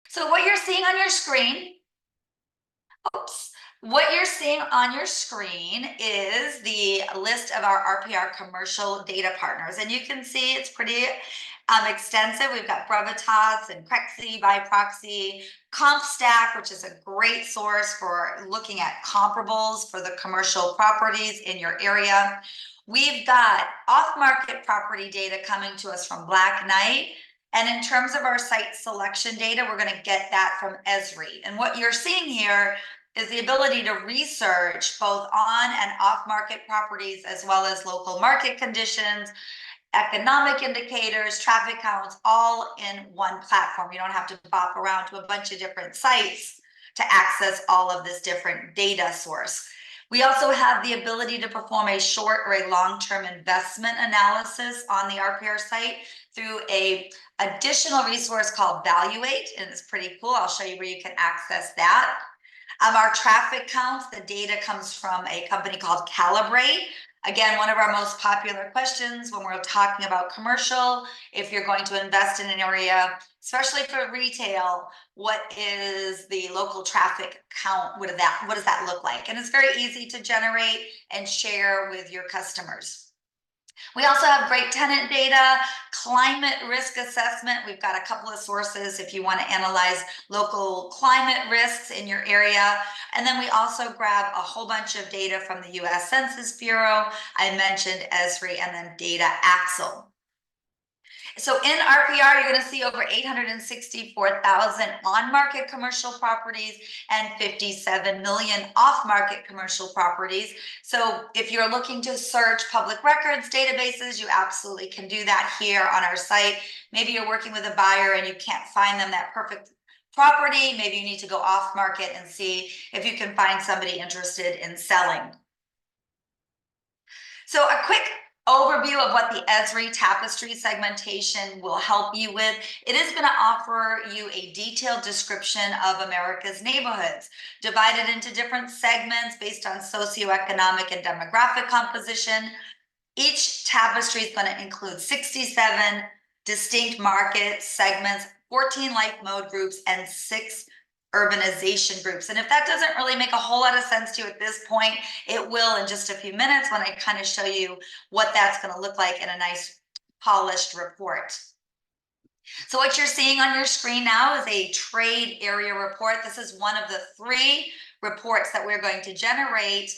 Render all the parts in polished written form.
So what you're seeing on your screen, oops, what you're seeing on your screen is the list of our RPR commercial data partners. And you can see it's pretty extensive. We've got Brevitas and Crexi by proxy, CompStack, which is a great source for looking at comparables for the commercial properties in your area. We've got off-market property data coming to us from Black Knight. And in terms of our site selection data, we're going to get that from Esri. And what you're seeing here is the ability to research both on and off market properties, as well as local market conditions, economic indicators, traffic counts, all in one platform. You don't have to bop around to a bunch of different sites to access all of this different data source. We also have the ability to perform a short or a long-term investment analysis on the RPR site through a additional resource called Valuate, and it's pretty cool. I'll show you where you can access that. Our traffic counts, the data comes from a company called Calibrate. Again, one of our most popular questions when we're talking about commercial, if you're going to invest in an area, especially for retail, what is the local traffic count? What does that look like? And it's very easy to generate and share with your customers. We also have great tenant data, climate risk assessment. We've got a couple of sources if you want to analyze local climate risks in your area. And then we also grab a whole bunch of data from the US Census Bureau. I mentioned Esri, and then Data Axle. So in RPR, you're going to see over 864,000 on-market commercial properties and 57 million off-market commercial properties. So if you're looking to search public records databases, you absolutely can do that here on our site. Maybe you're working with a buyer and you can't find them that perfect property. Maybe you need to go off market and see if you can find somebody interested in selling. So a quick overview of what the Esri tapestry segmentation will help you with. It is going to offer you a detailed description of America's neighborhoods, divided into different segments based on socioeconomic and demographic composition. Each tapestry is going to include 67 distinct market segments, 14 life mode groups, and 6 urbanization groups. And if that doesn't really make a whole lot of sense to you at this point, it will in just a few minutes when I kind of show you what that's going to look like in a nice polished report. So what you're seeing on your screen now is a trade area report. This is one of the 3 reports that we're going to generate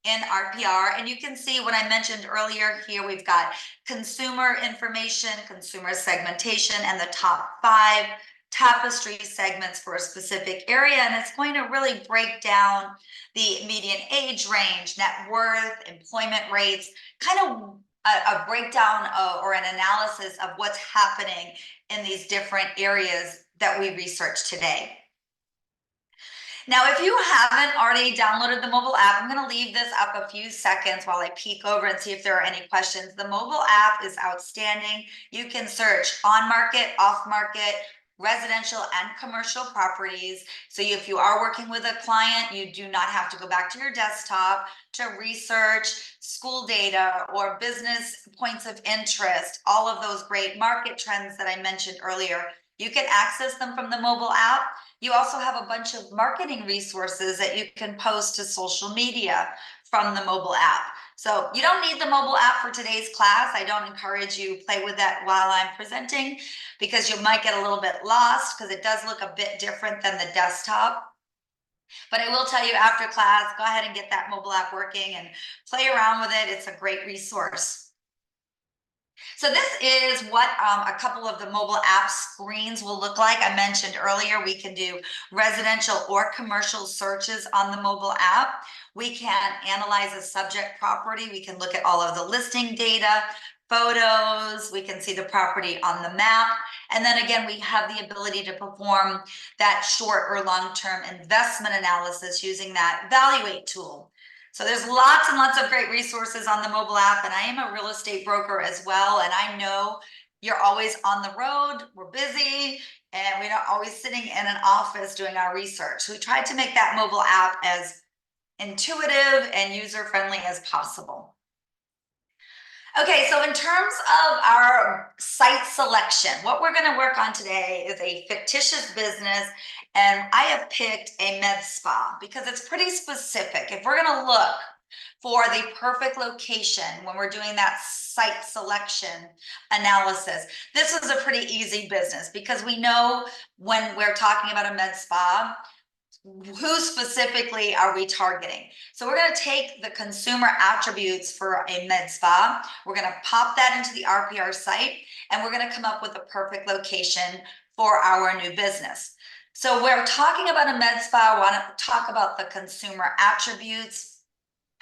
in RPR. And you can see what I mentioned earlier here. We've got consumer information, consumer segmentation, and the top 5 tapestry segments for a specific area. And it's going to really break down the median age range, net worth, employment rates, kind of a breakdown or an analysis of what's happening in these different areas that we researched today. Now, if you haven't already downloaded the mobile app, I'm going to leave this up a few seconds while I peek over and see if there are any questions. The mobile app is outstanding. You can search on market, off market, residential and commercial properties. So if you are working with a client, you do not have to go back to your desktop to research school data or business points of interest, all of those great market trends that I mentioned earlier. You can access them from the mobile app. You also have a bunch of marketing resources that you can post to social media from the mobile app. So you don't need the mobile app for today's class. I don't encourage you to play with that while I'm presenting, because you might get a little bit lost because it does look a bit different than the desktop. But I will tell you, after class, go ahead and get that mobile app working and play around with it. It's a great resource. So this is what a couple of the mobile app screens will look like. I mentioned earlier, we can do residential or commercial searches on the mobile app. We can analyze a subject property. We can look at all of the listing data, photos. We can see the property on the map. And then again, we have the ability to perform that short or long-term investment analysis using that Valuate tool. So there's lots and lots of great resources on the mobile app, and I am a real estate broker as well. And I know you're always on the road, we're busy, and we're not always sitting in an office doing our research. So we tried to make that mobile app as intuitive and user-friendly as possible. Okay, so in terms of our site selection, what we're going to work on today is a fictitious business, and I have picked a med spa because it's pretty specific. If we're going to look for the perfect location when we're doing that site selection analysis, this is a pretty easy business because we know when we're talking about a med spa, who specifically are we targeting? So we're going to take the consumer attributes for a med spa. We're going to pop that into the RPR site, and we're going to come up with a perfect location for our new business. So we're talking about a med spa. I want to talk about the consumer attributes.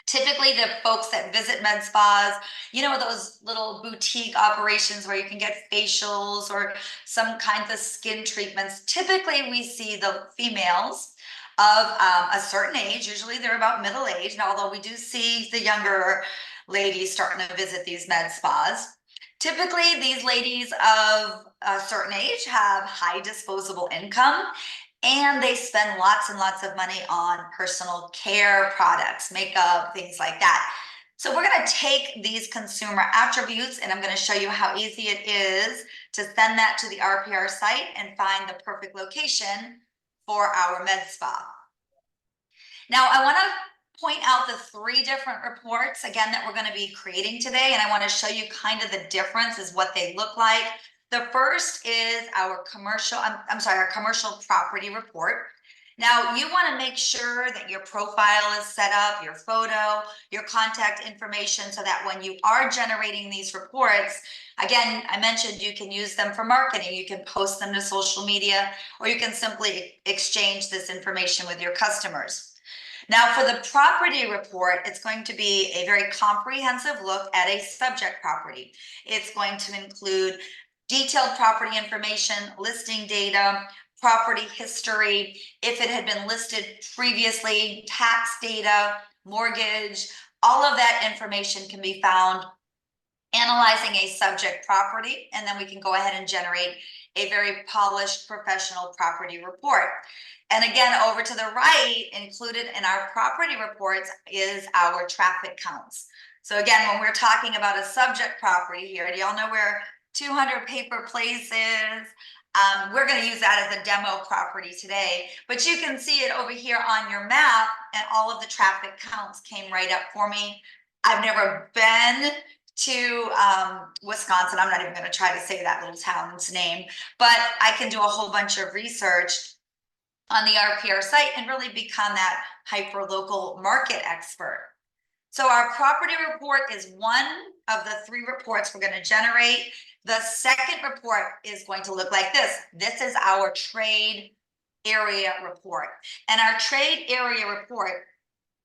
Typically, the folks that visit med spas, you know, those little boutique operations where you can get facials or some kinds of skin treatments. Typically, we see the females of a certain age. Usually, they're about middle age. And although we do see the younger ladies starting to visit these med spas, typically these ladies of a certain age have high disposable income, and they spend lots and lots of money on personal care products, makeup, things like that. So we're going to take these consumer attributes, and I'm going to show you how easy it is to send that to the RPR site and find the perfect location for our med spa. Now, I want to point out the 3 different reports again that we're going to be creating today, and I want to show you kind of the difference is what they look like. The first is our commercial, our commercial property report. Now, you want to make sure that your profile is set up, your photo, your contact information, so that when you are generating these reports, again, I mentioned you can use them for marketing, you can post them to social media, or you can simply exchange this information with your customers. Now, for the property report, it's going to be a very comprehensive look at a subject property. It's going to include detailed property information, listing data, property history, if it had been listed previously, tax data, mortgage, all of that information can be found analyzing a subject property, and then we can go ahead and generate a very polished professional property report. And again, over to the right, included in our property reports is our traffic counts. So again, when we're talking about a subject property here, do y'all know where 200 Paper Place is? We're going to use that as a demo property today, but you can see it over here on your map, and all of the traffic counts came right up for me. I've never been to Wisconsin. I'm not even going to try to say that little town's name, but I can do a whole bunch of research on the RPR site and really become that hyper local market expert. So our property report is one of the 3 reports we're going to generate. The second report is going to look like this. This is our trade area report. And our trade area report,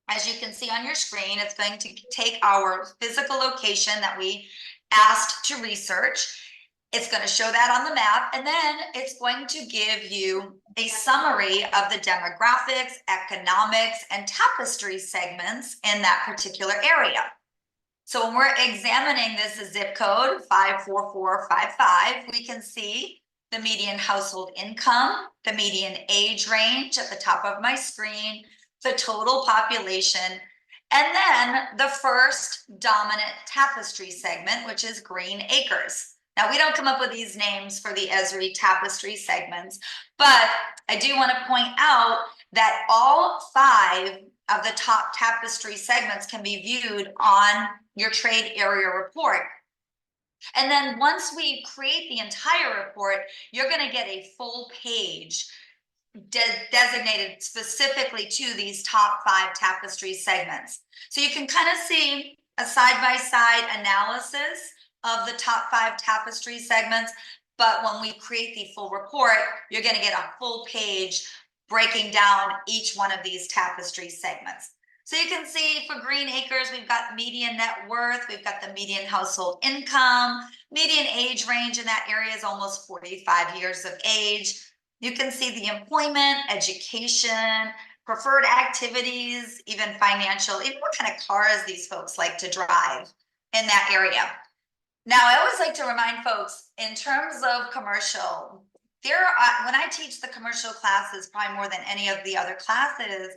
as you can see on your screen, it's going to take our physical location that we asked to research. It's going to show that on the map, and then it's going to give you a summary of the demographics, economics, and tapestry segments in that particular area. So when we're examining this zip code 54455, we can see the median household income, the median age range at the top of my screen, the total population, and then the first dominant tapestry segment, which is Green Acres. Now, we don't come up with these names for the Esri tapestry segments, but I do want to point out that all 5 of the top tapestry segments can be viewed on your trade area report. And then once we create the entire report, you're going to get a full page designated specifically to these top 5 tapestry segments. So you can kind of see a side-by-side analysis of the top 5 tapestry segments, but when we create the full report, you're going to get a full page breaking down each one of these tapestry segments. So you can see for Green Acres, we've got median net worth, we've got the median household income, median age range in that area is almost 45 years of age. You can see the employment, education, preferred activities, even financial, even what kind of cars these folks like to drive in that area. Now, I always like to remind folks, in terms of commercial, when I teach the commercial classes, probably more than any of the other classes,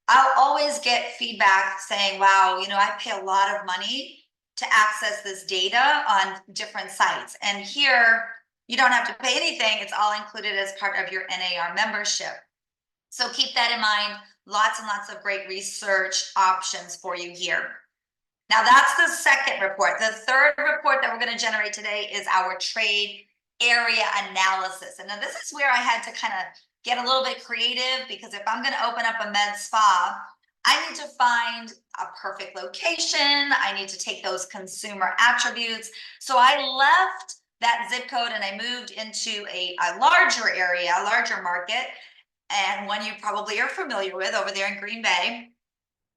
I'll always get feedback saying, wow, you know, I pay a lot of money to access this data on different sites. And here, you don't have to pay anything. It's all included as part of your NAR membership. So keep that in mind. Lots and lots of great research options for you here. Now that's the second report. The third report that we're going to generate today is our trade area analysis. And now this is where I had to kind of get a little bit creative, because if I'm going to open up a med spa, I need to find a perfect location. I need to take those consumer attributes. So I left that zip code and I moved into a larger area, a larger market, and one you probably are familiar with over there in Green Bay.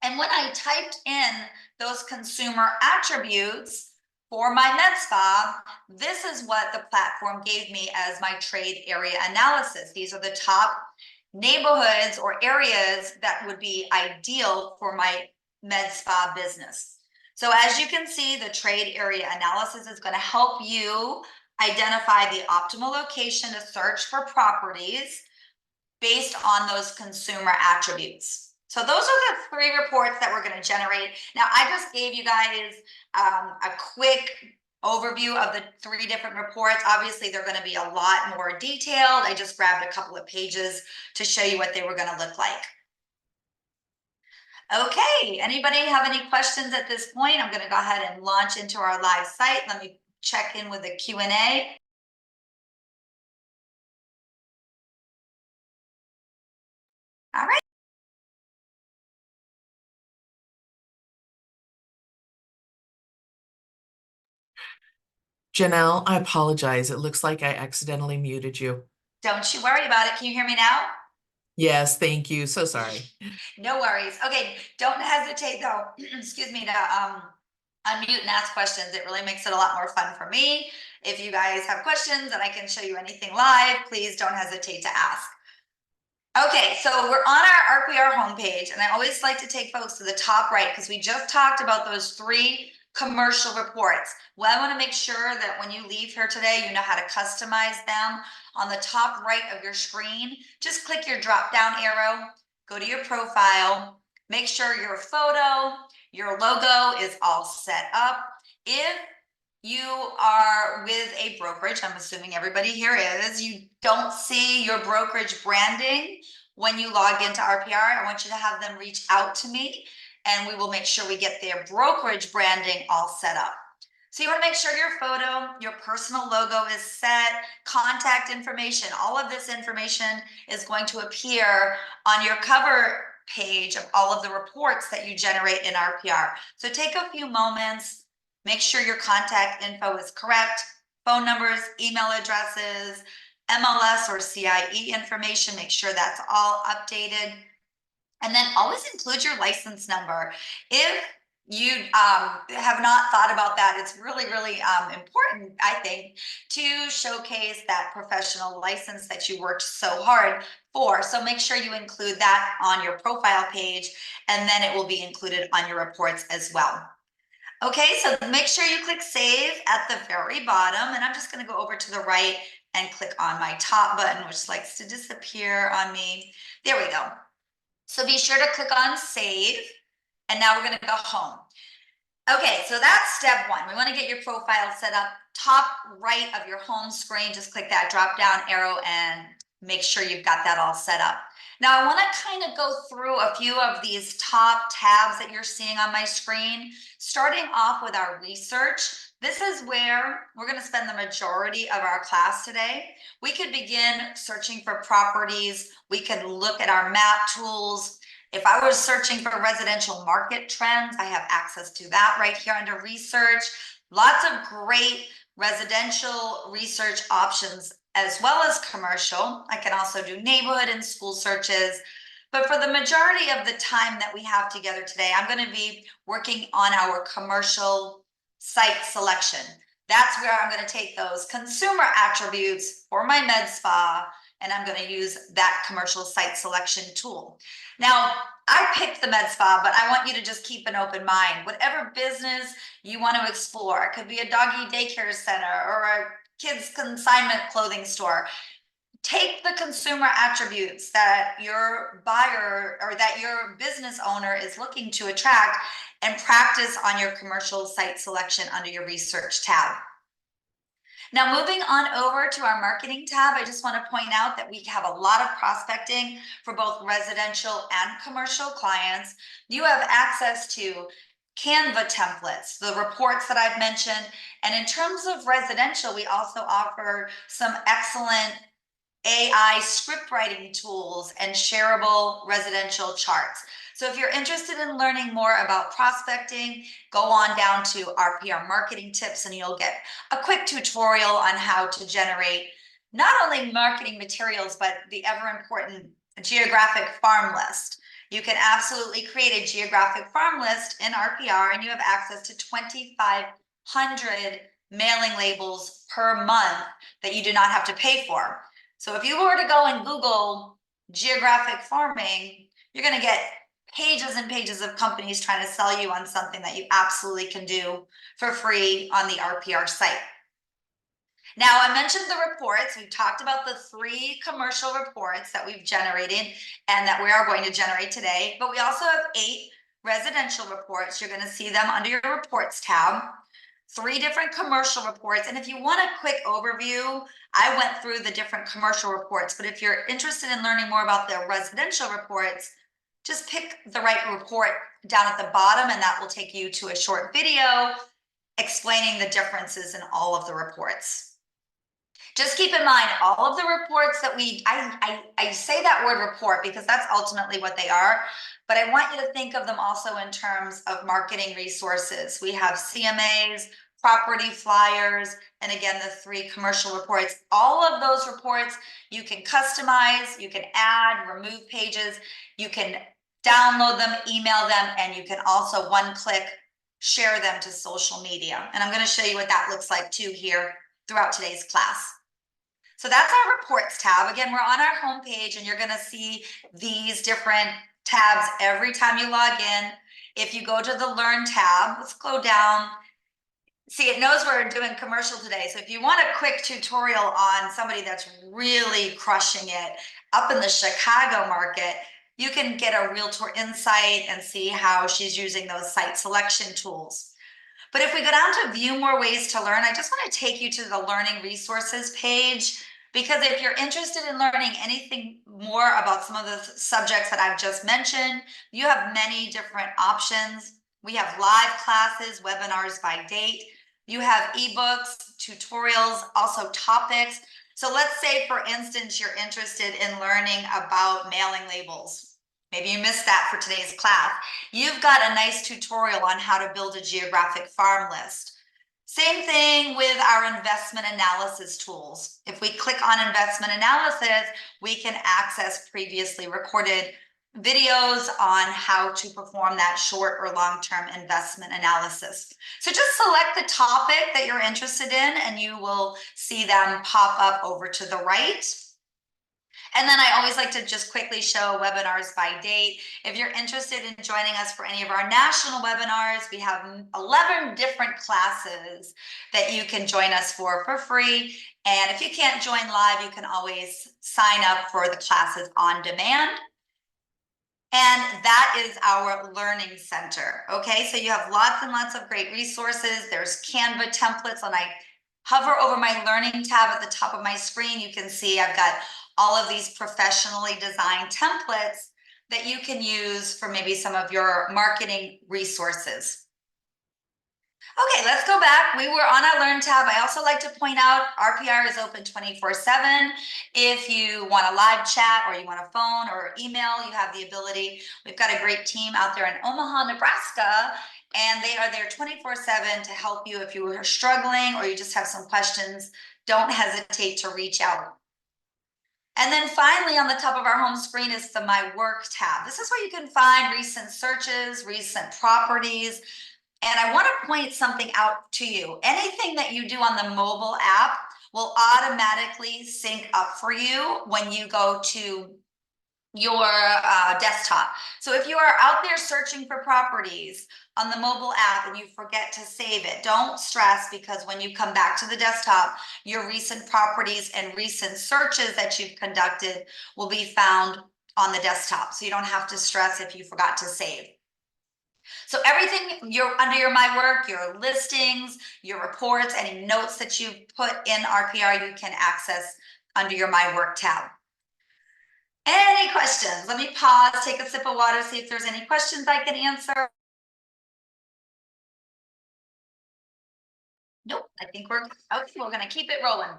And when I typed in those consumer attributes for my med spa, this is what the platform gave me as my trade area analysis. These are the top neighborhoods or areas that would be ideal for my med spa business. So as you can see, the trade area analysis is going to help you identify the optimal location to search for properties based on those consumer attributes. So those are the three reports that we're going to generate. Now, I just gave you guys a quick overview of the three different reports. Obviously, they're going to be a lot more detailed. I just grabbed a couple of pages to show you what they were going to look like. Okay, anybody have any questions at this point? I'm going to go ahead and launch into our live site. Let me check in with the Q&A. All right. Janelle, I apologize. It looks like I accidentally muted you. Don't you worry about it. Can you hear me now? Yes, thank you. So sorry. No worries. Okay, don't hesitate though, excuse me, to unmute and ask questions. It really makes it a lot more fun for me. If you guys have questions and I can show you anything live, please don't hesitate to ask. Okay, so we're on our RPR homepage, and I always like to take folks to the top right because we just talked about those three commercial reports. Well, I want to make sure that when you leave here today, you know how to customize them. On the top right of your screen, just click your drop down arrow, go to your profile, make sure your photo, your logo is all set up. If you are with a brokerage, I'm assuming everybody here is, you don't see your brokerage branding when you log into RPR, I want you to have them reach out to me and we will make sure we get their brokerage branding all set up. So you want to make sure your photo, your personal logo is set, contact information, all of this information is going to appear on your cover page of all of the reports that you generate in RPR. So take a few moments, make sure your contact info is correct, phone numbers, email addresses, MLS or CIE information, make sure that's all updated. And then always include your license number. If you have not thought about that, it's really, really important, I think, to showcase that professional license that you worked so hard for. So make sure you include that on your profile page, and then it will be included on your reports as well. Okay, so make sure you click save at the very bottom, and I'm just going to go over to the right and click on my top button, which likes to disappear on me. There we go. So be sure to click on save, and now we're going to go home. Okay, so that's step one. We want to get your profile set up. Top right of your home screen, just click that drop down arrow and make sure you've got that all set up. Now I want to kind of go through a few of these top tabs that you're seeing on my screen, starting off with our research. This is where we're going to spend the majority of our class today. We could begin searching for properties. We could look at our map tools. If I was searching for residential market trends, I have access to that right here under research. Lots of great residential research options as well as commercial. I can also do neighborhood and school searches. But for the majority of the time that we have together today, I'm going to be working on our commercial site selection. That's where I'm going to take those consumer attributes for my med spa, and I'm going to use that commercial site selection tool. Now, I picked the med spa, but I want you to just keep an open mind. Whatever business you want to explore, it could be a doggy daycare center or a kids consignment clothing store. take the consumer attributes that your buyer or that your business owner is looking to attract and practice on your commercial site selection under your research tab. Now, moving on over to our marketing tab, I just want to point out that we have a lot of prospecting for both residential and commercial clients. You have access to Canva templates, the reports that I've mentioned. And in terms of residential, we also offer some excellent AI script writing tools and shareable residential charts. So if you're interested in learning more about prospecting, go on down to RPR marketing tips and you'll get a quick tutorial on how to generate not only marketing materials, but the ever important geographic farm list. You can absolutely create a geographic farm list in RPR and you have access to 2,500 mailing labels per month that you do not have to pay for. So if you were to go and Google geographic farming, you're going to get pages and pages of companies trying to sell you on something that you absolutely can do for free on the RPR site. Now, I mentioned the reports. We've talked about the 3 commercial reports that we've generated and that we are going to generate today, but we also have 8 residential reports. You're going to see them under your reports tab. 3 different commercial reports. And if you want a quick overview, I went through the different commercial reports, but if you're interested in learning more about the residential reports, just pick the right report down at the bottom and that will take you to a short video explaining the differences in all of the reports. Just keep in mind, all of the reports that I say that word report because that's ultimately what they are, but I want you to think of them also in terms of marketing resources. We have CMAs, property flyers, and again, the 3 commercial reports. All of those reports you can customize, you can add, remove pages, you can download them, email them, and you can also one-click share them to social media. And I'm going to show you what that looks like too here throughout today's class. So that's our reports tab. Again, we're on our homepage and you're going to see these different tabs every time you log in. If you go to the Learn tab, let's go down. See, it knows we're doing commercial today. So if you want a quick tutorial on somebody that's really crushing it up in the Chicago market, you can get a realtor insight and see how she's using those site selection tools. But if we go down to view more ways to learn, I just want to take you to the learning resources page, because if you're interested in learning anything more about some of the subjects that I've just mentioned, you have many different options. We have live classes, webinars by date. You have ebooks, tutorials, also topics. So let's say, for instance, you're interested in learning about mailing labels. Maybe you missed that for today's class. You've got a nice tutorial on how to build a geographic farm list. Same thing with our investment analysis tools. If we click on investment analysis, we can access previously recorded videos on how to perform that short or long-term investment analysis. So just select the topic that you're interested in and you will see them pop up over to the right. And then I always like to just quickly show webinars by date. If you're interested in joining us for any of our national webinars, we have 11 different classes that you can join us for free. And if you can't join live, you can always sign up for the classes on demand. And that is our learning center. Okay, so you have lots and lots of great resources. There's Canva templates. When I hover over my learning tab at the top of my screen, you can see I've got all of these professionally designed templates that you can use for maybe some of your marketing resources. Okay, let's go back. We were on our Learn tab. I also like to point out RPR is open 24/7. If you want a live chat or you want a phone or email, you have the ability. We've got a great team out there in Omaha, Nebraska, and they are there 24/7 to help you if you are struggling or you just have some questions. Don't hesitate to reach out. And then finally, on the top of our home screen is the My Work tab. This is where you can find recent searches, recent properties. And I want to point something out to you. Anything that you do on the mobile app will automatically sync up for you when you go to your desktop. So if you are out there searching for properties on the mobile app and you forget to save it, don't stress, because when you come back to the desktop, your recent properties and recent searches that you've conducted will be found on the desktop. So you don't have to stress if you forgot to save. So everything under your My Work, your listings, your reports, any notes that you put in RPR, you can access under your My Work tab. Any questions? Let me pause, take a sip of water, see if there's any questions I can answer. Nope, I think we're okay. We're gonna keep it rolling.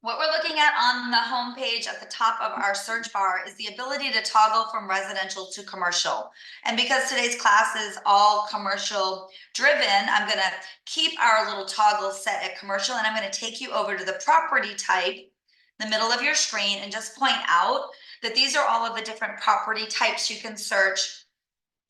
What we're looking at on the home page at the top of our search bar is the ability to toggle from residential to commercial. And because today's class is all commercial driven, I'm gonna keep our little toggle set at commercial, and I'm gonna take you over to the property type, the middle of your screen, and just point out that these are all of the different property types you can search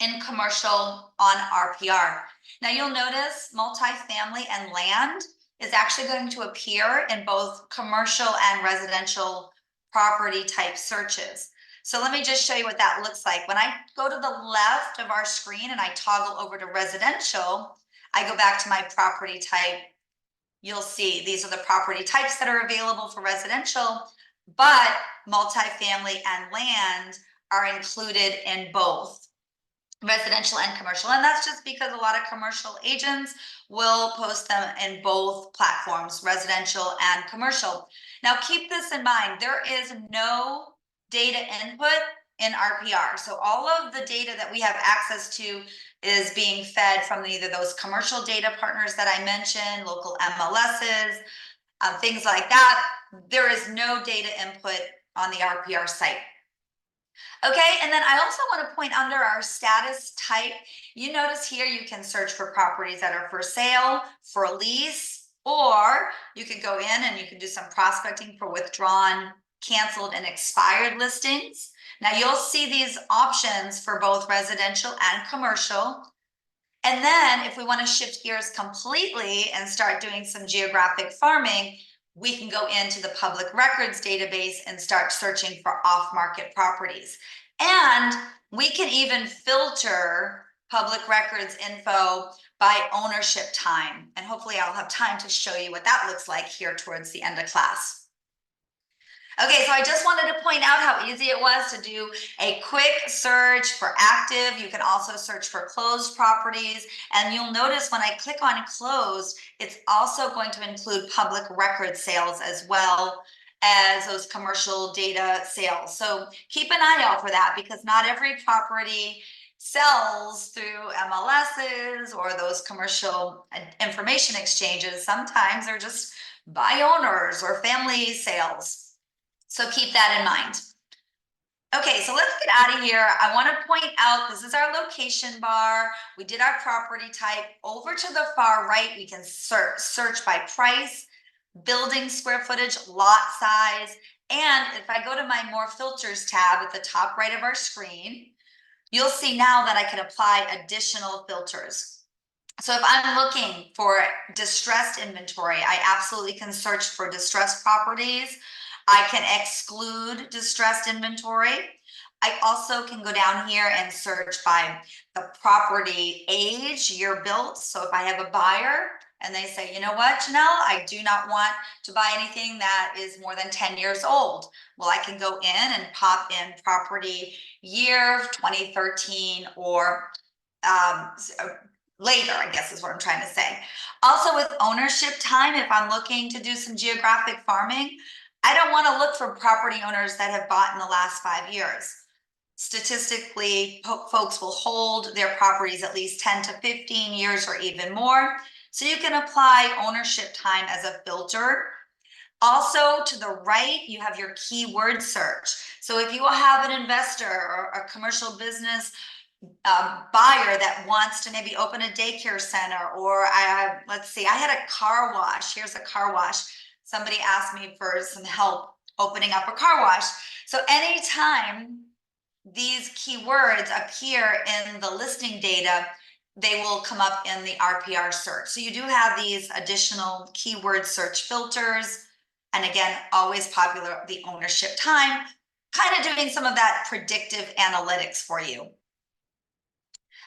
in commercial on RPR. Now you'll notice multifamily and land is actually going to appear in both commercial and residential property type searches. So let me just show you what that looks like. When I go to the left of our screen and I toggle over to residential, I go back to my property type. You'll see these are the property types that are available for residential, but multifamily and land are included in both residential and commercial. And that's just because a lot of commercial agents will post them in both platforms, residential and commercial. Now keep this in mind, there is no data input in RPR. So all of the data that we have access to is being fed from either those commercial data partners that I mentioned, local MLSs, things like that. There is no data input on the RPR site. Okay, and then I also want to point under our status type, you notice here you can search for properties that are for sale, for lease, or you can go in and you can do some prospecting for withdrawn, canceled, and expired listings. Now you'll see these options for both residential and commercial. And then if we want to shift gears completely and start doing some geographic farming, we can go into the public records database and start searching for off-market properties. And we can even filter public records info by ownership time. And hopefully I'll have time to show you what that looks like here towards the end of class. Okay, so I just wanted to point out how easy it was to do a quick search for active. You can also search for closed properties. And you'll notice when I click on closed, it's also going to include public record sales as well as those commercial data sales. So keep an eye out for that, because not every property sells through MLSs or those commercial information exchanges. Sometimes they're just by owners or family sales. So keep that in mind. Okay, so let's get out of here. I want to point out, this is our location bar. We did our property type. Over to the far right, we can search by price, building square footage, lot size. And if I go to my More Filters tab at the top right of our screen, you'll see now that I can apply additional filters. So if I'm looking for distressed inventory, I absolutely can search for distressed properties. I can exclude distressed inventory. I also can go down here and search by the property age, year built. So if I have a buyer and they say, you know what, Janelle, I do not want to buy anything that is more than 10 years old. Well, I can go in and pop in property year 2013 or later, I guess is what I'm trying to say. Also with ownership time, if I'm looking to do some geographic farming, I don't want to look for property owners that have bought in the last 5 years. Statistically, folks will hold their properties at least 10 to 15 years or even more. So you can apply ownership time as a filter. Also to the right, you have your keyword search. So if you have an investor or a commercial business buyer that wants to maybe open a daycare center, or let's see, I had a car wash. Here's a car wash. Somebody asked me for some help opening up a car wash. So anytime these keywords appear in the listing data, they will come up in the RPR search. So you do have these additional keyword search filters. And again, always popular, the ownership time. kind of doing some of that predictive analytics for you.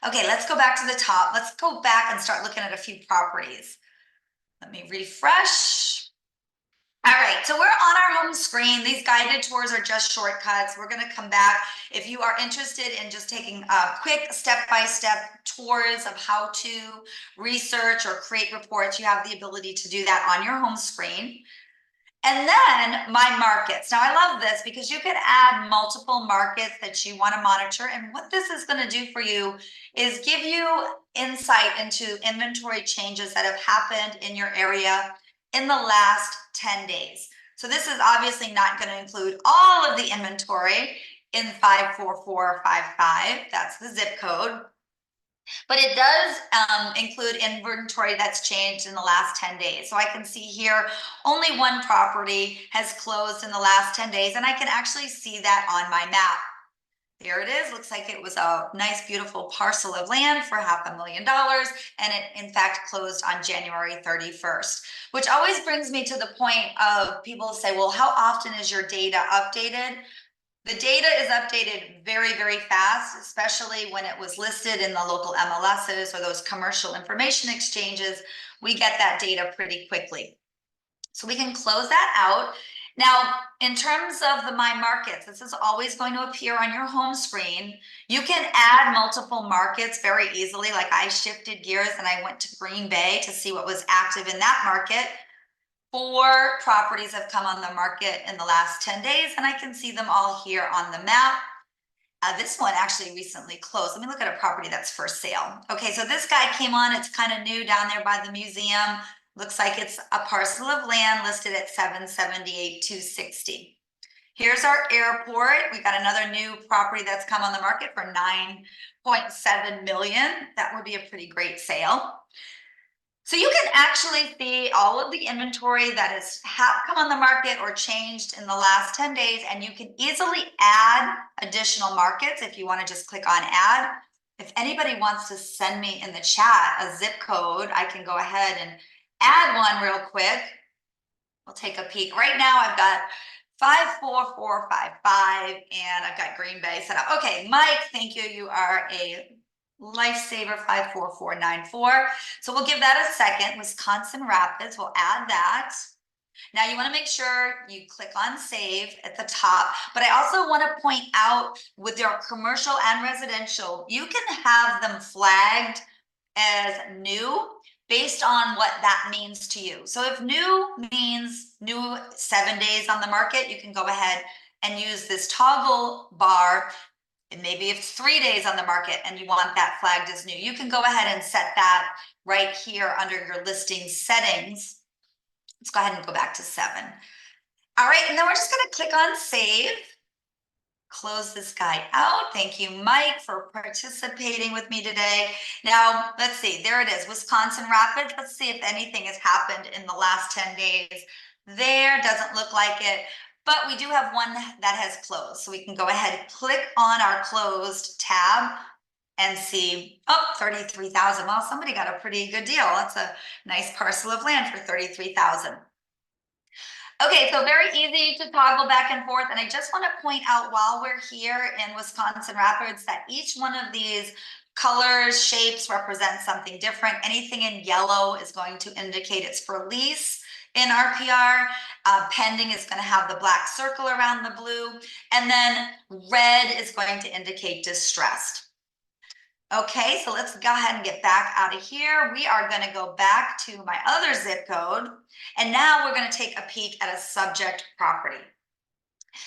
Okay, let's go back to the top. Let's go back and start looking at a few properties. Let me refresh. All right, so we're on our home screen. These guided tours are just shortcuts. We're going to come back. If you are interested in just taking quick step-by-step tours of how to research or create reports, you have the ability to do that on your home screen. And then my markets. Now I love this because you can add multiple markets that you want to monitor. And what this is going to do for you is give you insight into inventory changes that have happened in your area in the last 10 days. So this is obviously not going to include all of the inventory in 54455. That's the zip code. But it does include inventory that's changed in the last 10 days. So I can see here only one property has closed in the last 10 days, and I can actually see that on my map. There it is. Looks like it was a nice, beautiful parcel of land for $500,000, and it in fact closed on January 31st, which always brings me to the point of people say, well, how often is your data updated? The data is updated very, very fast, especially when it was listed in the local MLSs or those commercial information exchanges. We get that data pretty quickly. So we can close that out. Now, in terms of the My Markets, this is always going to appear on your home screen. You can add multiple markets very easily. Like I shifted gears and I went to Green Bay to see what was active in that market. 4 properties have come on the market in the last 10 days, and I can see them all here on the map. This one actually recently closed. Let me look at a property that's for sale. Okay, so this guy came on. It's kind of new down there by the museum. Looks like it's a parcel of land listed at $778,260. Here's our airport. We got another new property that's come on the market for $9.7 million. That would be a pretty great sale. So you can actually see all of the inventory that has come on the market or changed in the last 10 days, and you can easily add additional markets if you want to just click on add. If anybody wants to send me in the chat a zip code, I can go ahead and add one real quick. We'll take a peek. Right now I've got 54455 and I've got Green Bay set up. Okay, Mike, thank you. You are a Lifesaver 54494. So we'll give that a second. Wisconsin Rapids, we'll add that. Now you want to make sure you click on save at the top, but I also want to point out with your commercial and residential, you can have them flagged as new based on what that means to you. So if new means new 7 days on the market, you can go ahead and use this toggle bar. And maybe if it's 3 days on the market and you want that flagged as new, you can go ahead and set that right here under your listing settings. Let's go ahead and go back to 7. All right, and then we're just going to click on save. Close this guy out. Thank you, Mike, for participating with me today. Now, let's see. There it is, Wisconsin Rapids. Let's see if anything has happened in the last 10 days. There doesn't look like it. But we do have one that has closed. So we can go ahead and click on our closed tab and see, oh, 33,000. Well, somebody got a pretty good deal. That's a nice parcel of land for 33,000. Okay, so very easy to toggle back and forth. And I just want to point out while we're here in Wisconsin Rapids that each one of these colors, shapes represents something different. Anything in yellow is going to indicate it's for lease. In RPR, pending is going to have the black circle around the blue, and then red is going to indicate distressed. Okay, so let's go ahead and get back out of here. We are going to go back to my other zip code, and now we're going to take a peek at a subject property.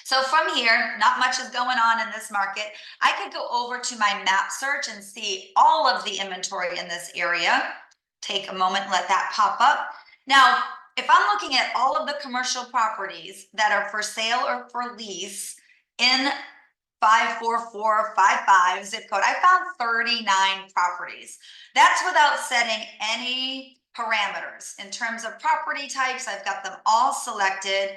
So from here, not much is going on in this market. I could go over to my map search and see all of the inventory in this area. Take a moment, let that pop up. Now, if I'm looking at all of the commercial properties that are for sale or for lease in 54455 zip code, I found 39 properties. That's without setting any parameters. In terms of property types, I've got them all selected.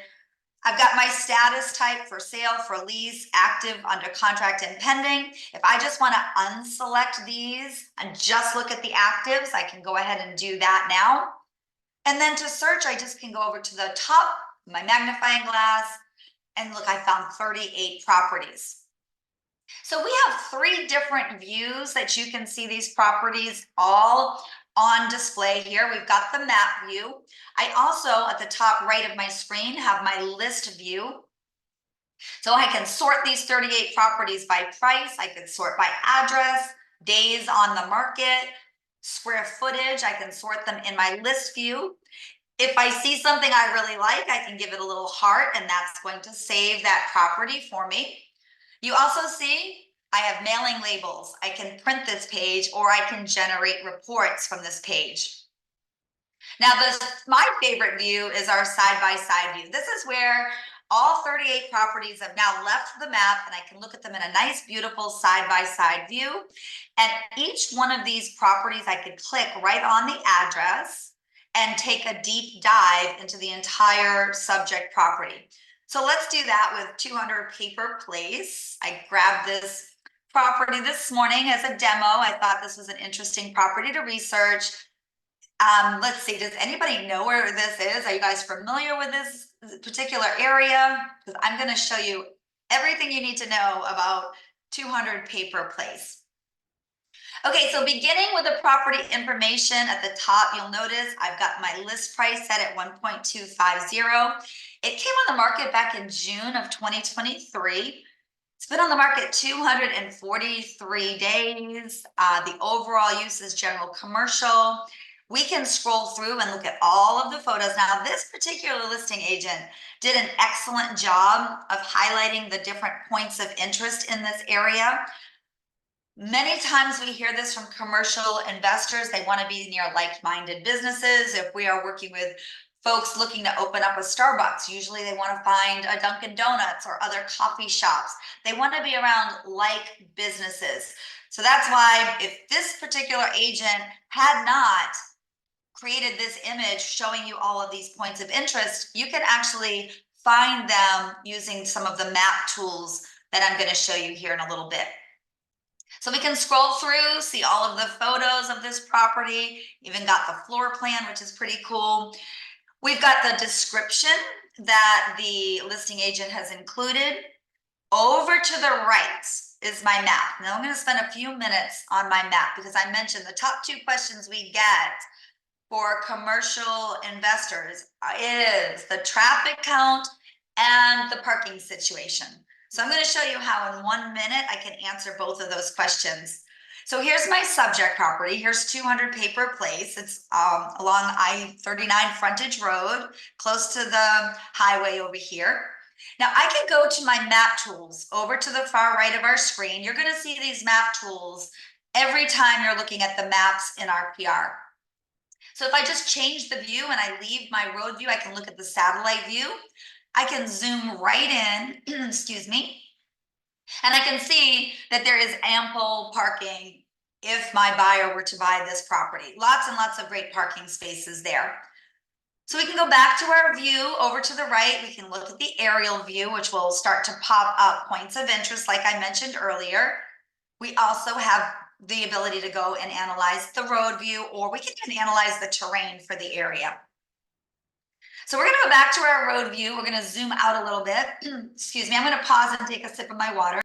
I've got my status type for sale, for lease, active, under contract, and pending. If I just want to unselect these and just look at the actives, I can go ahead and do that now. And then to search, I just can go over to the top, my magnifying glass, And look, I found 38 properties. So we have 3 different views that you can see these properties all on display here. We've got the map view. I also, at the top right of my screen, have my list view. So I can sort these 38 properties by price. I could sort by address, days on the market, square footage. I can sort them in my list view. If I see something I really like, I can give it a little heart, and that's going to save that property for me. You also see I have mailing labels. I can print this page, or I can generate reports from this page. Now, my favorite view is our side-by-side view. This is where all 38 properties have now left the map, and I can look at them in a nice, beautiful side-by-side view. And each one of these properties, I could click right on the address and take a deep dive into the entire subject property. So let's do that with 200 Paper Place. I grabbed this property this morning as a demo. I thought this was an interesting property to research. Let's see, does anybody know where this is? Are you guys familiar with this particular area? Because I'm going to show you everything you need to know about 200 Paper Place. Okay, so beginning with the property information at the top, you'll notice I've got my list price set at 1.250. It came on the market back in June of 2023. It's been on the market 243 days. The overall use is general commercial. We can scroll through and look at all of the photos. Now, this particular listing agent did an excellent job of highlighting the different points of interest in this area. Many times we hear this from commercial investors. They want to be near like-minded businesses. If we are working with folks looking to open up a Starbucks, usually they want to find a Dunkin' Donuts or other coffee shops. They want to be around like businesses. So that's why if this particular agent had not created this image showing you all of these points of interest, you can actually find them using some of the map tools that I'm going to show you here in a little bit. So we can scroll through, see all of the photos of this property, even got the floor plan, which is pretty cool. We've got the description that the listing agent has included. Over to the right is my map. Now I'm going to spend a few minutes on my map because I mentioned the top 2 questions we get for commercial investors is the traffic count and the parking situation. So I'm going to show you how in 1 minute I can answer both of those questions. So here's my subject property. Here's 200 Paper Place. It's along I-39 frontage road, close to the highway over here. Now I can go to my map tools over to the far right of our screen. You're going to see these map tools every time you're looking at the maps in RPR. So if I just change the view and I leave my road view, I can look at the satellite view. I can zoom right in, excuse me, and I can see that there is ample parking if my buyer were to buy this property. Lots and lots of great parking spaces there. So we can go back to our view over to the right. We can look at the aerial view, which will start to pop up points of interest like I mentioned earlier. We also have the ability to go and analyze the road view, or we can even analyze the terrain for the area. So we're going to go back to our road view. We're going to zoom out a little bit. Excuse me. I'm going to pause and take a sip of my water.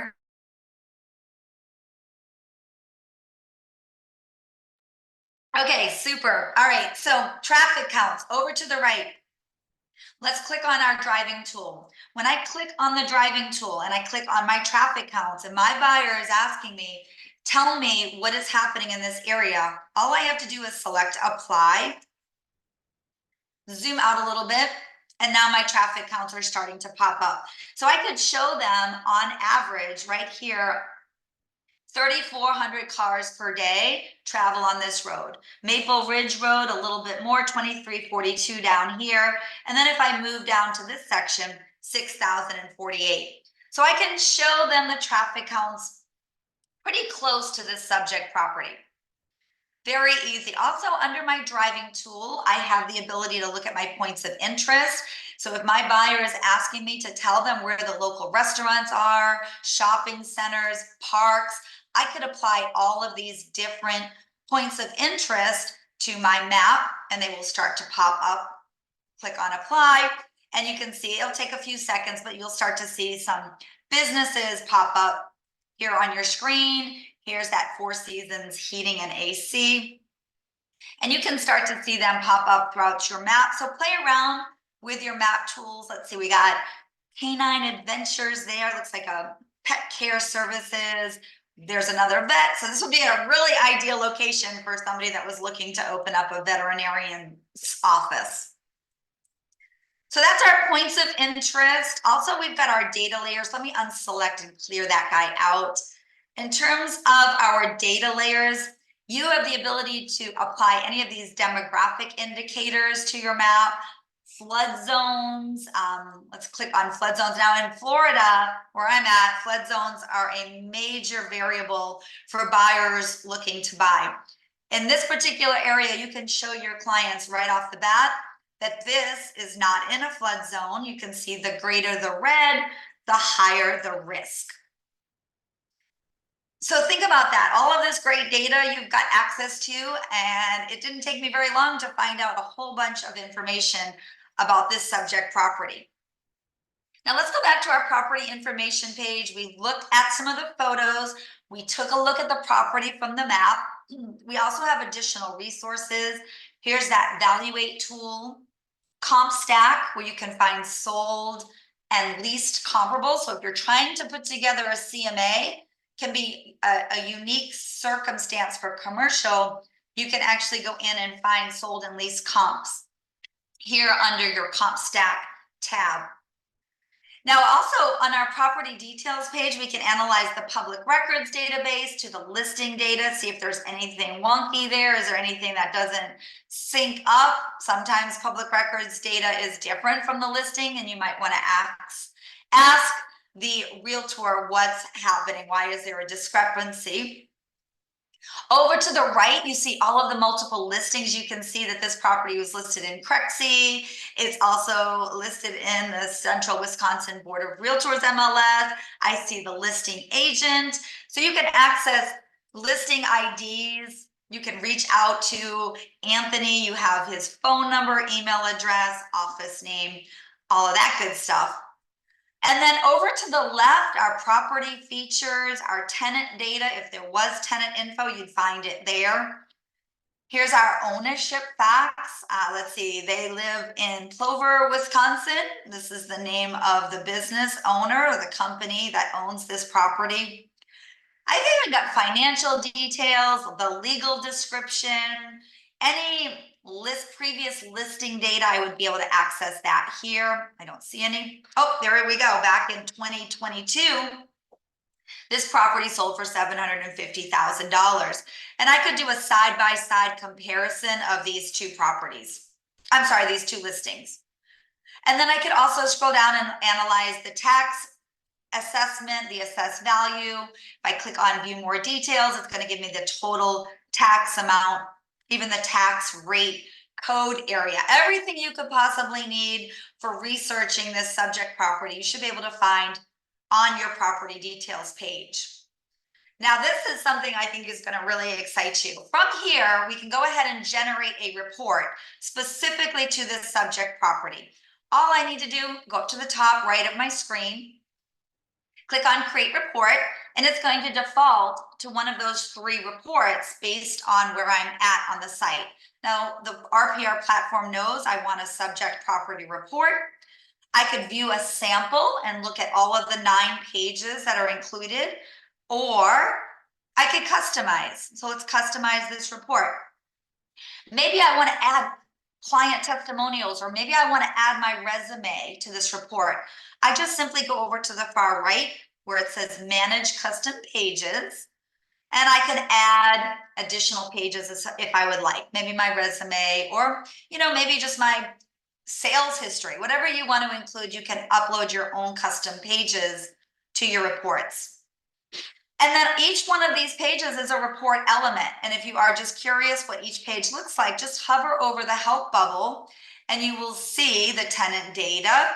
Okay, super. All right, so traffic counts over to the right. Let's click on our driving tool. When I click on the driving tool and I click on my traffic counts and my buyer is asking me, tell me what is happening in this area, all I have to do is select apply, zoom out a little bit, and now my traffic counts are starting to pop up. So I could show them on average right here, 3,400 cars per day travel on this road. Maple Ridge Road, a little bit more, 2,342 down here. And then if I move down to this section, 6,048. So I can show them the traffic counts pretty close to this subject property. Very easy. Also, under my driving tool, I have the ability to look at my points of interest. So if my buyer is asking me to tell them where the local restaurants are, shopping centers, parks, I could apply all of these different points of interest to my map and they will start to pop up. Click on apply. And you can see, it'll take a few seconds, but you'll start to see some businesses pop up here on your screen. Here's that Four Seasons Heating and AC. And you can start to see them pop up throughout your map. So play around with your map tools. Let's see, we got Canine Adventures there. Looks like a pet care services. There's another vet. So this would be a really ideal location for somebody that was looking to open up a veterinarian's office. So that's our points of interest. Also, we've got our data layers. Let me unselect and clear that guy out. In terms of our data layers, you have the ability to apply any of these demographic indicators to your map. Flood zones, let's click on flood zones. Now in Florida, where I'm at, flood zones are a major variable for buyers looking to buy. In this particular area, you can show your clients right off the bat that this is not in a flood zone. You can see the greater the red, the higher the risk. So think about that. All of this great data you've got access to, and it didn't take me very long to find out a whole bunch of information about this subject property. Now let's go back to our property information page. We looked at some of the photos. We took a look at the property from the map. We also have additional resources. Here's that Valuate tool, Comp Stack, where you can find sold and leased comparable. So if you're trying to put together a CMA, can be a unique circumstance for commercial, you can actually go in and find sold and leased comps here under your Comp Stack tab. Now also on our property details page, we can analyze the public records database to the listing data, see if there's anything wonky there. Is there anything that doesn't sync up? Sometimes public records data is different from the listing, and you might want to ask the realtor what's happening. Why is there a discrepancy? Over to the right, you see all of the multiple listings. You can see that this property was listed in Crexie. It's also listed in the Central Wisconsin Board of Realtors MLS. I see the listing agent. So you can access listing IDs. You can reach out to Anthony. You have his phone number, email address, office name, all of that good stuff. And then over to the left, our property features, our tenant data. If there was tenant info, you'd find it there. Here's our ownership facts. Let's see, they live in Plover, Wisconsin. This is the name of the business owner or the company that owns this property. I've even got financial details, the legal description, any previous listing data. I would be able to access that here. I don't see any. Oh, there we go. Back in 2022, this property sold for $750,000. And I could do a side-by-side comparison of these two properties. I'm sorry, these two listings. And then I could also scroll down and analyze the tax assessment, the assessed value. If I click on view more details, it's going to give me the total tax amount, even the tax rate, code area, everything you could possibly need for researching this subject property, you should be able to find on your property details page. Now, this is something I think is going to really excite you. From here, we can go ahead and generate a report specifically to this subject property. All I need to do, go up to the top right of my screen, click on Create Report, and it's going to default to one of those three reports based on where I'm at on the site. Now, the RPR platform knows I want a subject property report. I could view a sample and look at all of the 9 pages that are included, or I could customize. So let's customize this report. Maybe I want to add client testimonials, or maybe I want to add my resume to this report. I just simply go over to the far right where it says Manage Custom Pages, and I can add additional pages if I would like, maybe my resume, or maybe just my sales history. Whatever you want to include, you can upload your own custom pages to your reports. And then each one of these pages is a report element. And if you are just curious what each page looks like, just hover over the help bubble and you will see the tenant data.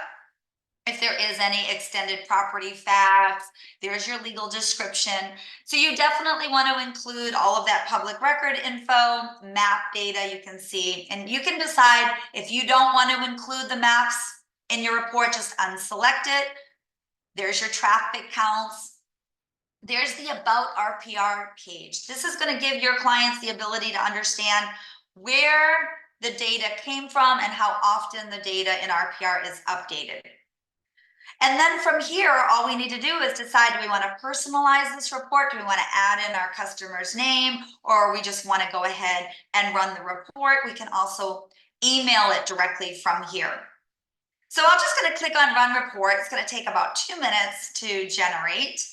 If there is any extended property facts, there's your legal description. So you definitely want to include all of that public record info, map data you can see, and you can decide if you don't want to include the maps In your report, just unselect it. There's your traffic counts. There's the About RPR page. This is going to give your clients the ability to understand where the data came from and how often the data in RPR is updated. And then from here, all we need to do is decide, do we want to personalize this report? Do we want to add in our customer's name, or we just want to go ahead and run the report? We can also email it directly from here. So I'm just going to click on Run Report. It's going to take about 2 minutes to generate.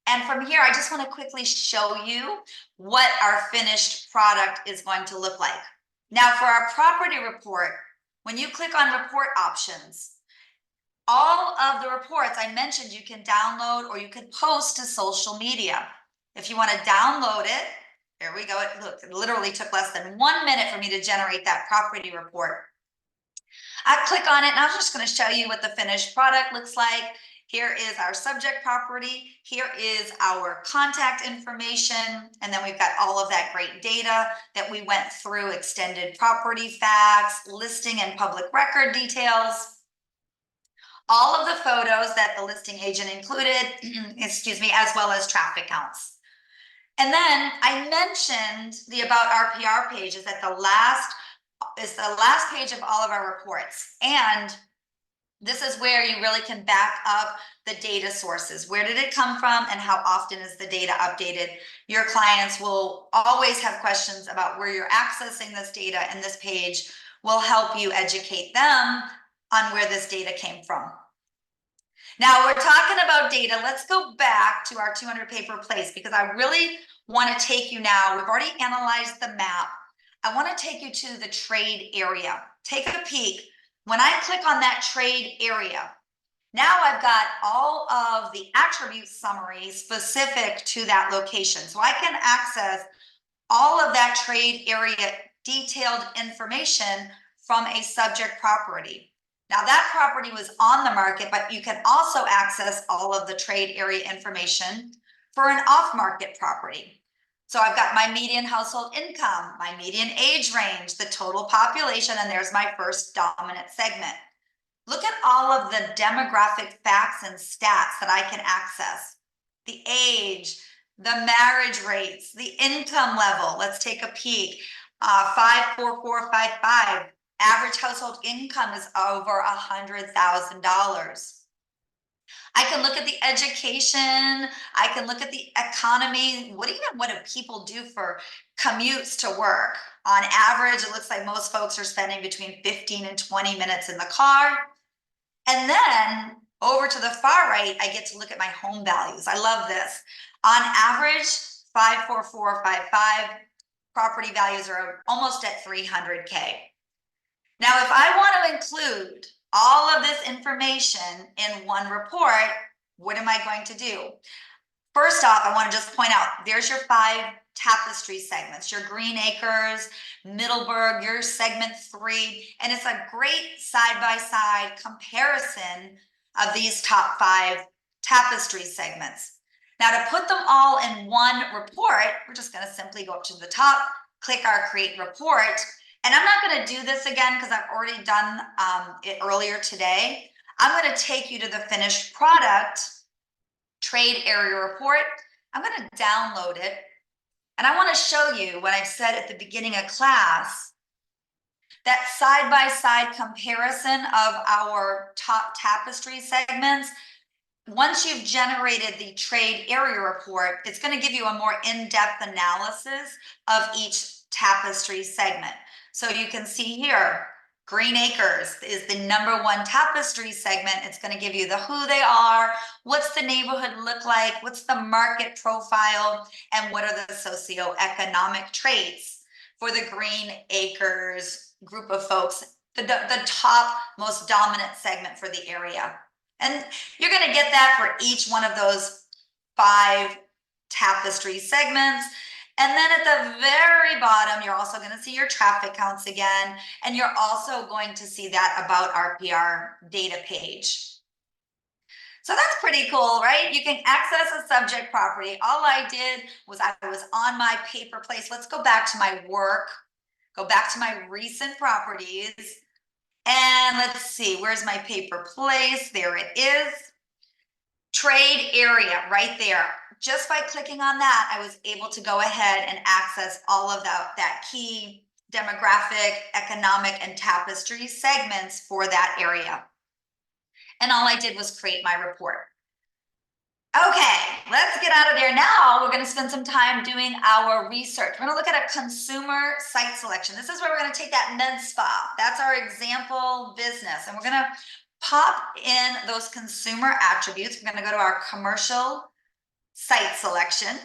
And from here, I just want to quickly show you what our finished product is going to look like. Now, for our property report, when you click on Report Options, all of the reports I mentioned you can download or you can post to social media. If you want to download it, there we go. Look, it literally took less than 1 minute for me to generate that property report. I click on it and I'm just going to show you what the finished product looks like. Here is our subject property. Here is our contact information. And then we've got all of that great data that we went through: extended property facts, listing and public record details, all of the photos that the listing agent included, excuse me, as well as traffic counts. And then I mentioned the About RPR page is at the last page of all of our reports. And this is where you really can back up the data sources. Where did it come from and how often is the data updated? Your clients will always have questions about where you're accessing this data, and this page will help you educate them on where this data came from. Now we're talking about data. Let's go back to our 200 paper place, because I really want to take you now. We've already analyzed the map. I want to take you to the trade area. Take a peek. When I click on that trade area, now I've got all of the attribute summary specific to that location. So I can access all of that trade area detailed information from a subject property. Now that property was on the market, but you can also access all of the trade area information for an off-market property. So I've got my median household income, my median age range, the total population, and there's my first dominant segment. Look at all of the demographic facts and stats that I can access. The age, the marriage rates, the income level. Let's take a peek. 54455. Average household income is over $100,000. I can look at the education. I can look at the economy. What do people do for commutes to work? On average, it looks like most folks are spending between 15 and 20 minutes in the car. And then over to the far right, I get to look at my home values. I love this. On average, 54455, property values are almost at 300K. Now, if I want to include all of this information in one report, what am I going to do? First off, I want to just point out, there's your 5 tapestry segments, your Green Acres, Middleburg, your segment 3, and it's a great side-by-side comparison of these top 5 tapestry segments. Now, to put them all in one report, we're just going to simply go up to the top, click our Create Report. And I'm not going to do this again because I've already done it earlier today. I'm going to take you to the finished product trade area report. I'm going to download it. And I want to show you what I've said at the beginning of class, that side-by-side comparison of our top tapestry segments. Once you've generated the trade area report, it's going to give you a more in-depth analysis of each tapestry segment. So you can see here, Green Acres is the #1 tapestry segment. It's going to give you the who they are, what's the neighborhood look like, what's the market profile, and what are the socioeconomic traits for the Green Acres group of folks, the top most dominant segment for the area. And you're going to get that for each one of those 5 tapestry segments. And then at the very bottom, you're also going to see your traffic counts again, and you're also going to see that About RPR data page. So that's pretty cool, right? You can access a subject property. All I did was I was on my paper place. Let's go back to my work, go back to my recent properties. And let's see, where's my paper place? There it is. Trade area right there. Just by clicking on that, I was able to go ahead and access all of that key demographic, economic, and tapestry segments for that area. And all I did was create my report. Okay, let's get out of there now. We're going to spend some time doing our research. We're going to look at a consumer site selection. This is where we're going to take that med spa. That's our example business. And we're going to pop in those consumer attributes. We're going to go to our commercial site selection.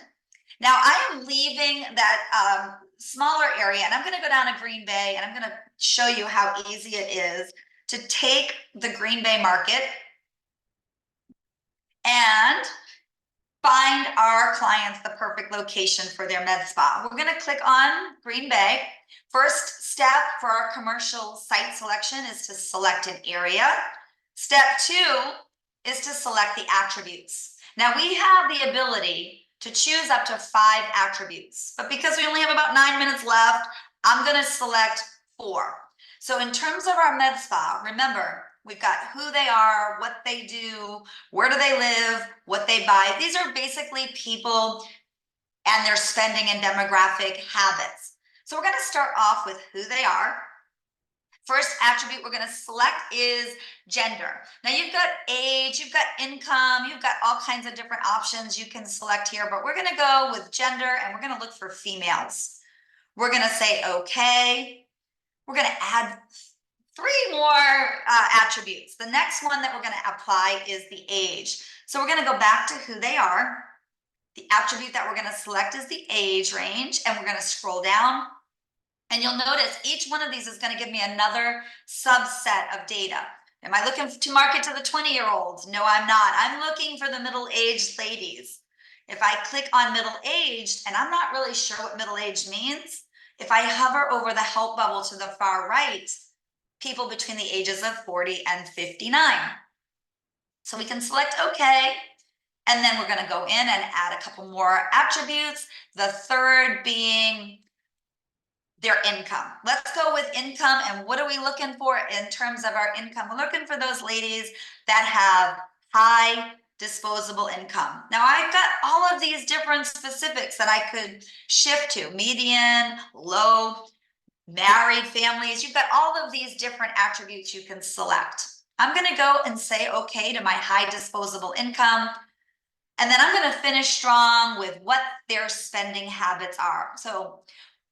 Now I am leaving that smaller area and I'm going to go down to Green Bay and I'm going to show you how easy it is to take the Green Bay market and find our clients the perfect location for their med spa. We're going to click on Green Bay. First step for our commercial site selection is to select an area. Step 2 is to select the attributes. Now we have the ability to choose up to 5 attributes, but because we only have about 9 minutes left, I'm going to select 4. So in terms of our med spa, remember, we've got who they are, what they do, where do they live, what they buy. These are basically people and their spending and demographic habits. So we're going to start off with who they are. First attribute we're going to select is gender. Now you've got age, you've got income, you've got all kinds of different options you can select here, but we're going to go with gender and we're going to look for females. We're going to say okay. We're going to add 3 more attributes. The next one that we're going to apply is the age. So we're going to go back to who they are. The attribute that we're going to select is the age range, and we're going to scroll down. And you'll notice each one of these is going to give me another subset of data. Am I looking to market to the 20-year-olds? No, I'm not. I'm looking for the middle-aged ladies. If I click on middle-aged, and I'm not really sure what middle-aged means, if I hover over the help bubble to the far right, people between the ages of 40 and 59. So we can select okay, and then we're going to go in and add a couple more attributes. The third being their income. Let's go with income. And what are we looking for in terms of our income? We're looking for those ladies that have high disposable income. Now I've got all of these different specifics that I could shift to: median, low, married families. You've got all of these different attributes you can select. I'm going to go and say okay to my high disposable income. And then I'm going to finish strong with what their spending habits are. So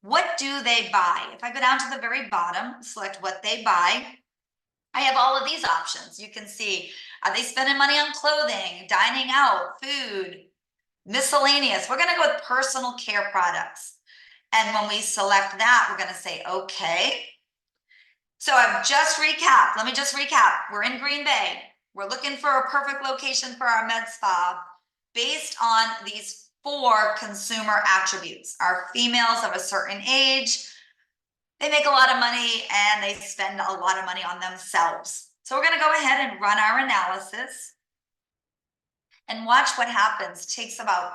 what do they buy? If I go down to the very bottom, select what they buy, I have all of these options. You can see, are they spending money on clothing, dining out, food, miscellaneous? We're going to go with personal care products. And when we select that, we're going to say, okay. So I've just recapped. Let me just recap. We're in Green Bay. We're looking for a perfect location for our med spa based on these 4 consumer attributes. Our females of a certain age, they make a lot of money and they spend a lot of money on themselves. So we're going to go ahead and run our analysis and watch what happens. It takes about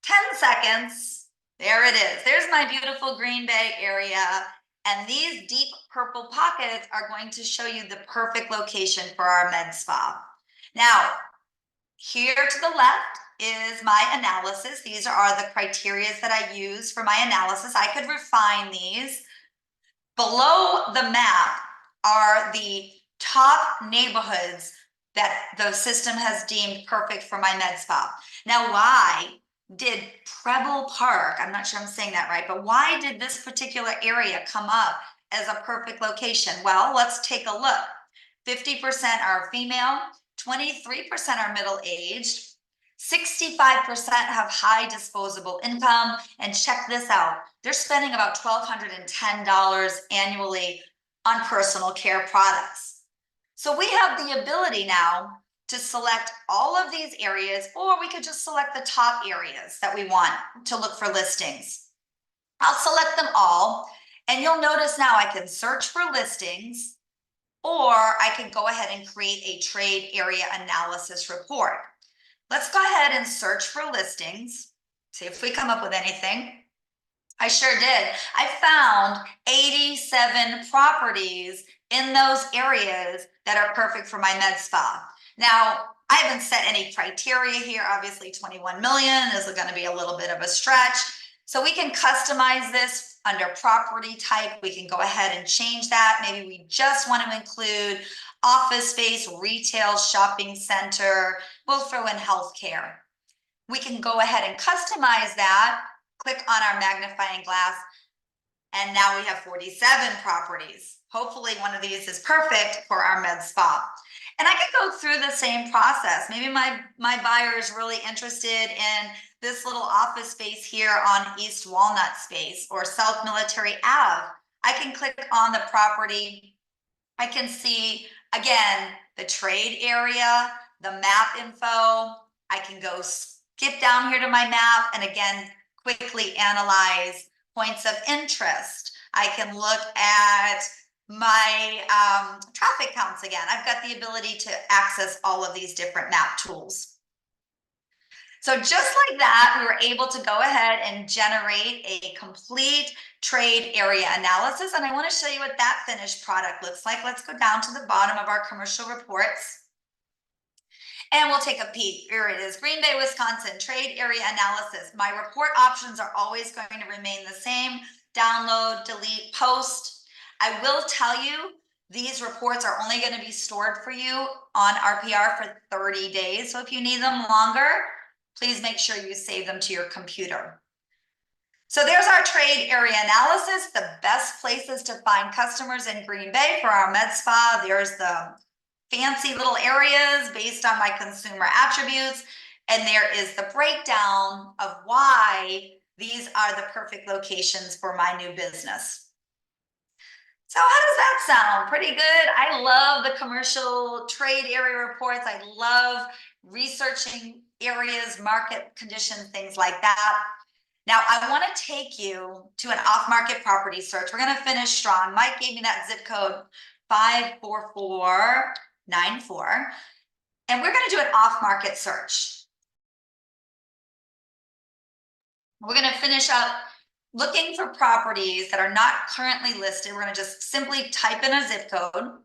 10 seconds. There it is. There's my beautiful Green Bay area. And these deep purple pockets are going to show you the perfect location for our med spa. Now, here to the left is my analysis. These are the criteria that I use for my analysis. I could refine these. Below the map are the top neighborhoods that the system has deemed perfect for my med spa. Now, why did Preble Park, I'm not sure I'm saying that right, but why did this particular area come up as a perfect location? Well, let's take a look. 50% are female, 23% are middle-aged, 65% have high disposable income, and check this out, they're spending about $1,210 annually on personal care products. So we have the ability now to select all of these areas, or we could just select the top areas that we want to look for listings. I'll select them all, and you'll notice now I can search for listings, or I can go ahead and create a trade area analysis report. Let's go ahead and search for listings, see if we come up with anything. I sure did. I found 87 properties in those areas that are perfect for my med spa. Now, I haven't set any criteria here. Obviously, 21 million is going to be a little bit of a stretch. So we can customize this under property type. We can go ahead and change that. Maybe we just want to include office space, retail, shopping center. We'll throw in healthcare. We can go ahead and customize that, click on our magnifying glass, and now we have 47 properties. Hopefully one of these is perfect for our med spa. And I could go through the same process. Maybe my buyer is really interested in this little office space here on East Walnut Space or South Military Ave. I can click on the property. I can see, again, the trade area, the map info. I can go skip down here to my map and again, quickly analyze points of interest. I can look at my traffic counts again. I've got the ability to access all of these different map tools. So just like that, we were able to go ahead and generate a complete trade area analysis. And I want to show you what that finished product looks like. Let's go down to the bottom of our commercial reports. And we'll take a peek. Here it is, Green Bay, Wisconsin, trade area analysis. My report options are always going to remain the same. Download, delete, post. I will tell you, these reports are only going to be stored for you on RPR for 30 days. So if you need them longer, please make sure you save them to your computer. So there's our trade area analysis, the best places to find customers in Green Bay for our med spa. There's the fancy little areas based on my consumer attributes. And there is the breakdown of why these are the perfect locations for my new business. So how does that sound? Pretty good. I love the commercial trade area reports. I love researching areas, market conditions, things like that. Now I want to take you to an off-market property search. We're going to finish strong. Mike gave me that zip code 54494. And we're going to do an off-market search. We're going to finish up looking for properties that are not currently listed. We're going to just simply type in a zip code.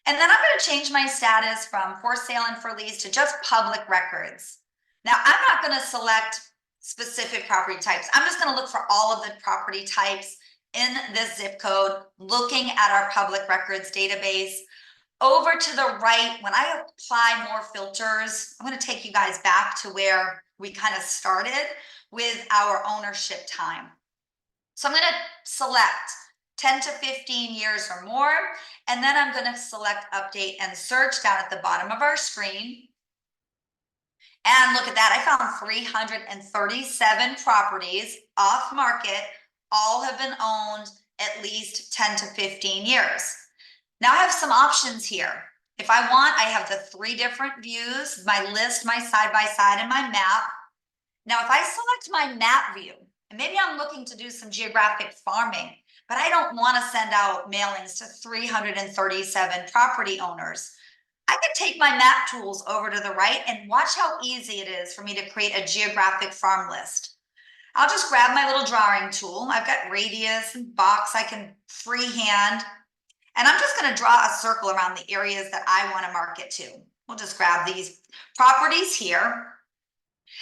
And then I'm going to change my status from for sale and for lease to just public records. Now, I'm not going to select specific property types. I'm just going to look for all of the property types in this zip code, looking at our public records database. Over to the right, when I apply more filters, I'm going to take you guys back to where we kind of started with our ownership time. So I'm going to select 10 to 15 years or more, and then I'm going to select update and search down at the bottom of our screen. And look at that, I found 337 properties off market, all have been owned at least 10 to 15 years. Now I have some options here. If I want, I have the 3 different views, my list, my side-by-side, and my map. Now, if I select my map view, and maybe I'm looking to do some geographic farming, but I don't want to send out mailings to 337 property owners, I could take my map tools over to the right and watch how easy it is for me to create a geographic farm list. I'll just grab my little drawing tool. I've got radius and box I can freehand. And I'm just going to draw a circle around the areas that I want to market to. We'll just grab these properties here.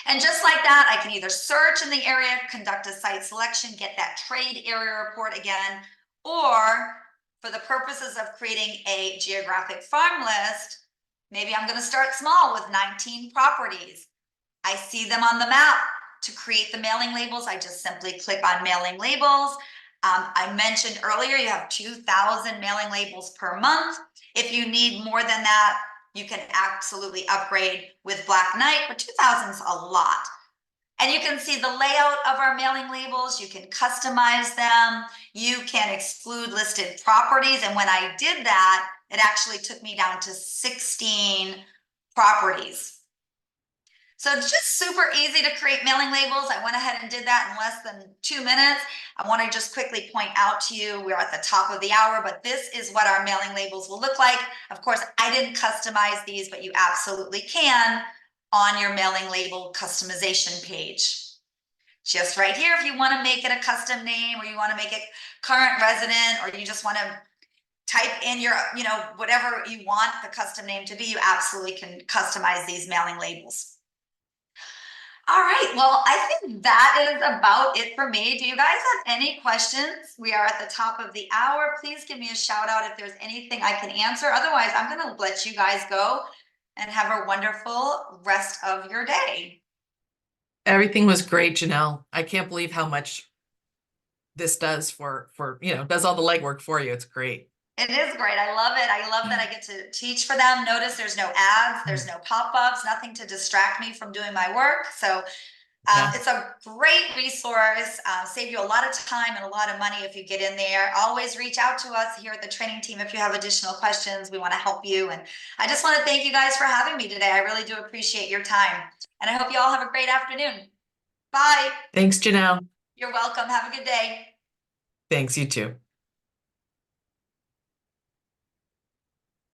And just like that, I can either search in the area, conduct a site selection, get that trade area report again, or for the purposes of creating a geographic farm list, maybe I'm going to start small with 19 properties. I see them on the map. To create the mailing labels, I just simply click on mailing labels. I mentioned earlier, you have 2,000 mailing labels per month. If you need more than that, you can absolutely upgrade with Black Knight, but 2,000 is a lot. And you can see the layout of our mailing labels. You can customize them. You can exclude listed properties. And when I did that, it actually took me down to 16 properties. So it's just super easy to create mailing labels. I went ahead and did that in less than 2 minutes. I want to just quickly point out to you, we're at the top of the hour, but this is what our mailing labels will look like. Of course, I didn't customize these, but you absolutely can on your mailing label customization page. Just right here, if you want to make it a custom name or you want to make it current resident or you just want to type in your, whatever you want the custom name to be, you absolutely can customize these mailing labels. All right, well, I think that is about it for me. Do you guys have any questions? We are at the top of the hour. Please give me a shout out if there's anything I can answer. Otherwise, I'm gonna let you guys go and have a wonderful rest of your day. Everything was great, Janelle. I can't believe how much this does does all the legwork for you. It's great. It is great. I love it. I love that I get to teach for them. Notice there's no ads, there's no pop-ups, nothing to distract me from doing my work. So Yeah. it's a great resource, save you a lot of time and a lot of money if you get in there. Always reach out to us here at the training team if you have additional questions. We want to help you. And I just want to thank you guys for having me today. I really do appreciate your time. And I hope you all have a great afternoon. Bye. Thanks, Janelle. You're welcome. Have a good day. Thanks, you too.